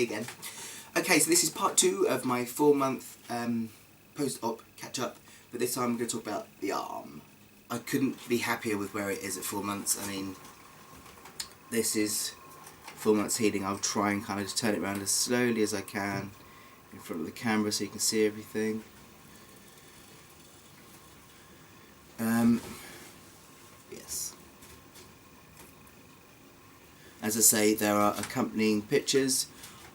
again. Okay, so this is part 2 of my 4-month post-op catch-up, but this time I'm going to talk about the arm. I couldn't be happier with where it is at 4 months. I mean, this is 4 months healing. I'll try and kind of turn it around as slowly as I can in front of the camera so you can see everything. Yes. As I say, there are accompanying pictures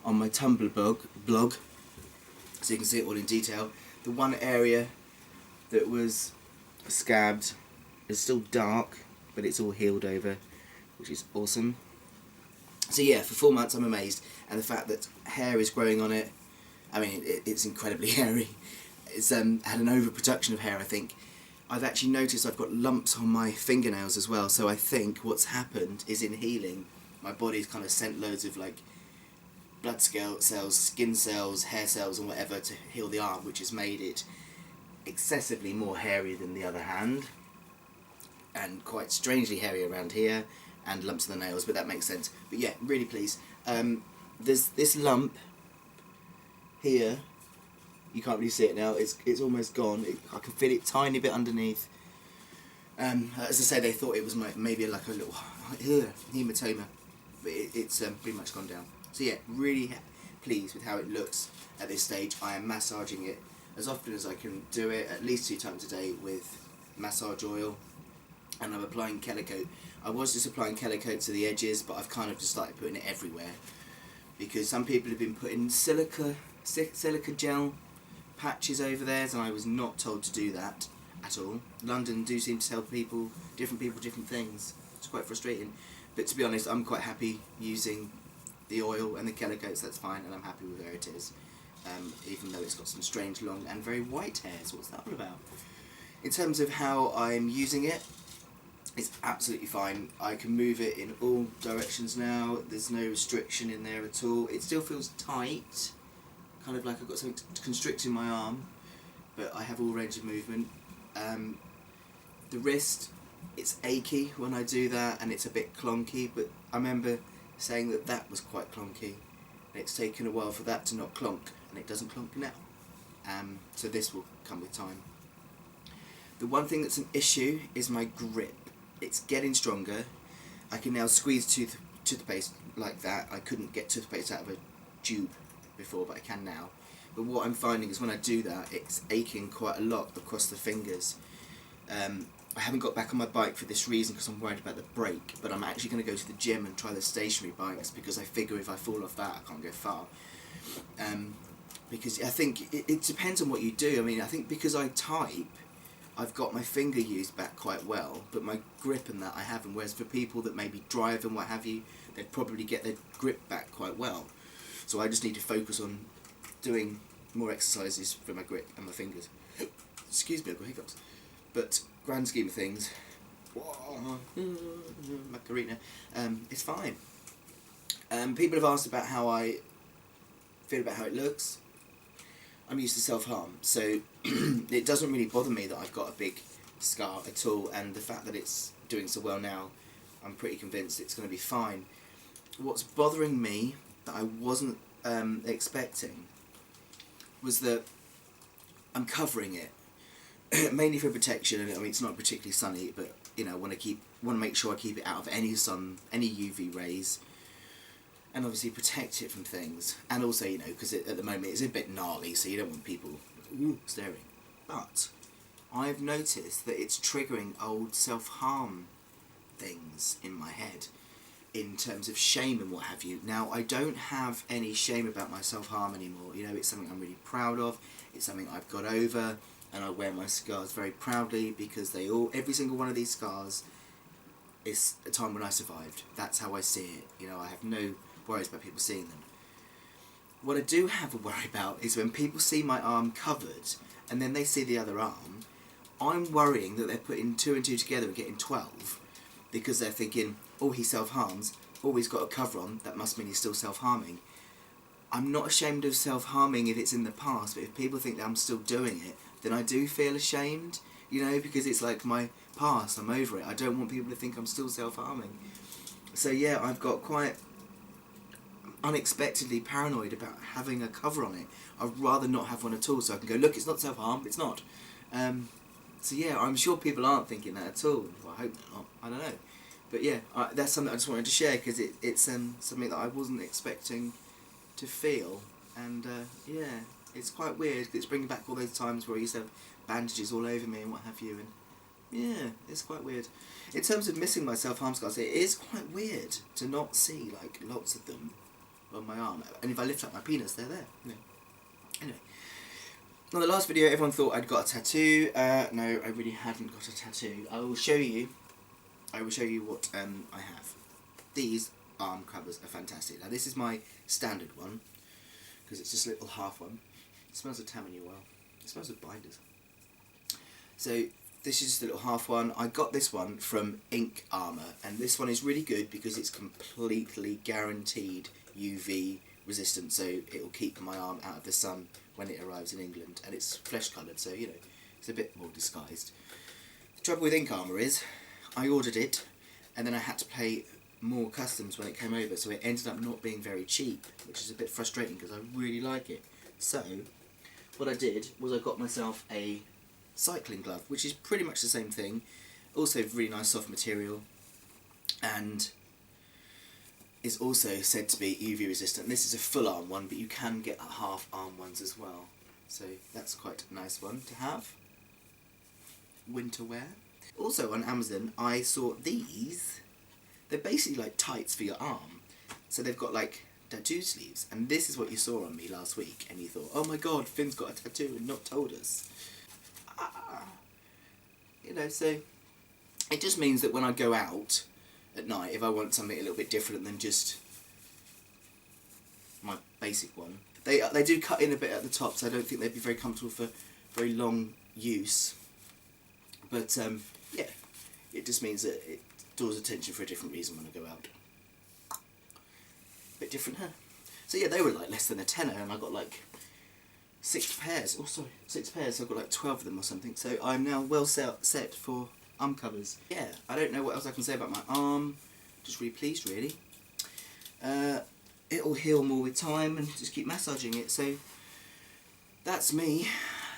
on my Tumblr blog, so you can see it all in detail. The one area that was scabbed is still dark, but it's all healed over, which is awesome. So yeah, for 4 months I'm amazed, and the fact that hair is growing on it, I mean, it's incredibly hairy. It's had an overproduction of hair, I think. I've actually noticed I've got lumps on my fingernails as well, so I think what's happened is in healing, my body's kind of sent loads of like blood cells, skin cells, hair cells and whatever to heal the arm, which has made it excessively more hairy than the other hand, and quite strangely hairy around here, and lumps on the nails, but that makes sense. But yeah, really pleased. There's this lump here. You can't really see it now. It's almost gone. I can feel it tiny bit underneath. As I say, they thought it was maybe like a little hematoma, but it's pretty much gone down. So yeah, really pleased with how it looks at this stage. I am massaging it as often as I can do it, at least 2 times a day with massage oil, and I'm applying Calicoat. I was just applying Calicoat to the edges, but I've kind of just started putting it everywhere, because some people have been putting silica gel patches over theirs, and I was not told to do that at all. London do seem to tell people different things. It's quite frustrating, but to be honest, I'm quite happy using the oil and the Calicoats. That's fine, and I'm happy with where it is, even though it's got some strange long and very white hairs. What's that all about? In terms of how I'm using it, it's absolutely fine. I can move it in all directions now. There's no restriction in there at all. It still feels tight, kind of like I've got something constricting my arm, but I have all range of movement. The wrist, it's achy when I do that, and it's a bit clunky, but I remember saying that was quite clunky, and it's taken a while for that to not clonk, and it doesn't clonk now. So this will come with time. The one thing that's an issue is my grip. It's getting stronger. I can now squeeze toothpaste like that. I couldn't get toothpaste out of a tube before, but I can now. But what I'm finding is when I do that, it's aching quite a lot across the fingers. I haven't got back on my bike for this reason, because I'm worried about the brake, but I'm actually going to go to the gym and try the stationary bikes, because I figure if I fall off that, I can't go far. Because I think it depends on what you do. I mean, I think because I type, I've got my finger used back quite well, but my grip and that I haven't, whereas for people that maybe drive and what have you, they'd probably get their grip back quite well. So I just need to focus on doing more exercises for my grip and my fingers. Excuse me, I've got hiccups. But grand scheme of things, Macarena, it's fine. People have asked about how I feel about how it looks. I'm used to self-harm, so it doesn't really bother me that I've got a big scar at all, and the fact that it's doing so well now, I'm pretty convinced it's going to be fine. What's bothering me that I wasn't expecting was that I'm covering it mainly for protection. I mean, it's not particularly sunny, but you know, I want to make sure I keep it out of any sun, any UV rays, and obviously protect it from things. And also, you know, because at the moment it's a bit gnarly, so you don't want people staring. But I've noticed that it's triggering old self-harm things in my head, in terms of shame and what have you. Now, I don't have any shame about my self-harm anymore. You know, it's something I'm really proud of. It's something I've got over, and I wear my scars very proudly, because every single one of these scars is a time when I survived. That's how I see it. You know, I have no worries about people seeing them. What I do have a worry about is when people see my arm covered, and then they see the other arm, I'm worrying that they're putting 2 and 2 together and getting 12, because they're thinking, oh, he self-harms, oh, he's got a cover on, that must mean he's still self-harming. I'm not ashamed of self-harming if it's in the past, but if people think that I'm still doing it, then I do feel ashamed, you know, because it's like my past, I'm over it. I don't want people to think I'm still self-harming. So yeah, I've got quite unexpectedly paranoid about having a cover on it. I'd rather not have one at all, so I can go, look, it's not self-harm, it's not. So yeah, I'm sure people aren't thinking that at all. Well, I hope not, I don't know. But yeah, that's something I just wanted to share, because it's something that I wasn't expecting to feel. And yeah, it's quite weird, 'cause it's bringing back all those times where I used to have bandages all over me and what have you, and yeah, it's quite weird. In terms of missing my self-harm scars, it is quite weird to not see like lots of them on my arm. And if I lift up my penis, they're there. You know. Anyway, on the last video, everyone thought I'd got a tattoo. No, I really hadn't got a tattoo. I will show you what I have. These arm covers are fantastic. Now this is my standard one, because it's just a little half one. It smells of Tammany well. It smells of binders. So this is just a little half one. I got this one from Ink Armour, and this one is really good because it's completely guaranteed UV resistant, so it will keep my arm out of the sun when it arrives in England, and it's flesh coloured, so you know, it's a bit more disguised. The trouble with Ink Armour is, I ordered it, and then I had to pay more customs when it came over, so it ended up not being very cheap, which is a bit frustrating because I really like it. So what I did was I got myself a cycling glove, which is pretty much the same thing, also really nice soft material, and is also said to be UV resistant. This is a full arm one, but you can get half arm ones as well, so that's quite a nice one to have. Winter wear. Also on Amazon I saw these. They're basically like tights for your arm, so they've got like tattoo sleeves, and this is what you saw on me last week, and you thought, oh my god, Finn's got a tattoo and not told us. You know, so it just means that when I go out at night, if I want something a little bit different than just my basic one, they do cut in a bit at the top, so I don't think they'd be very comfortable for very long use. But yeah, it just means that it draws attention for a different reason when I go out. Bit different, huh? So yeah, they were like less than a tenner, and I got like 6 pairs. Oh sorry, 6 pairs. So I've got like 12 of them or something. So I'm now well set for arm covers. Yeah, I don't know what else I can say about my arm. Just really pleased, really. It'll heal more with time, and just keep massaging it. So that's me.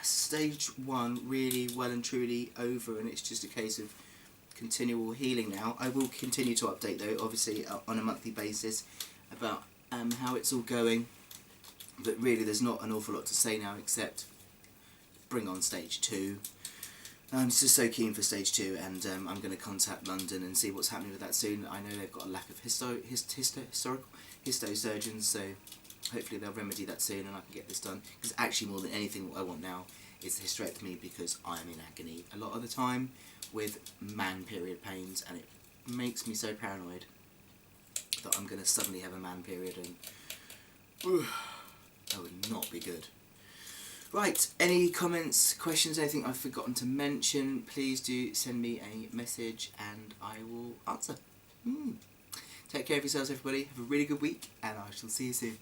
Stage 1 really well and truly over, and it's just a case of continual healing now. I will continue to update though, obviously on a monthly basis, about how it's all going, but really there's not an awful lot to say now except bring on stage 2. I'm just so keen for stage 2, and I'm going to contact London and see what's happening with that soon. I know they've got a lack of histo surgeons, so hopefully they'll remedy that soon and I can get this done. Because actually more than anything what I want now is the hysterectomy, because I'm in agony a lot of the time with man period pains, and it makes me so paranoid that I'm going to suddenly have a man period, and that would not be good. Right, any comments, questions, anything I've forgotten to mention, please do send me a message and I will answer. Take care of yourselves everybody, have a really good week, and I shall see you soon.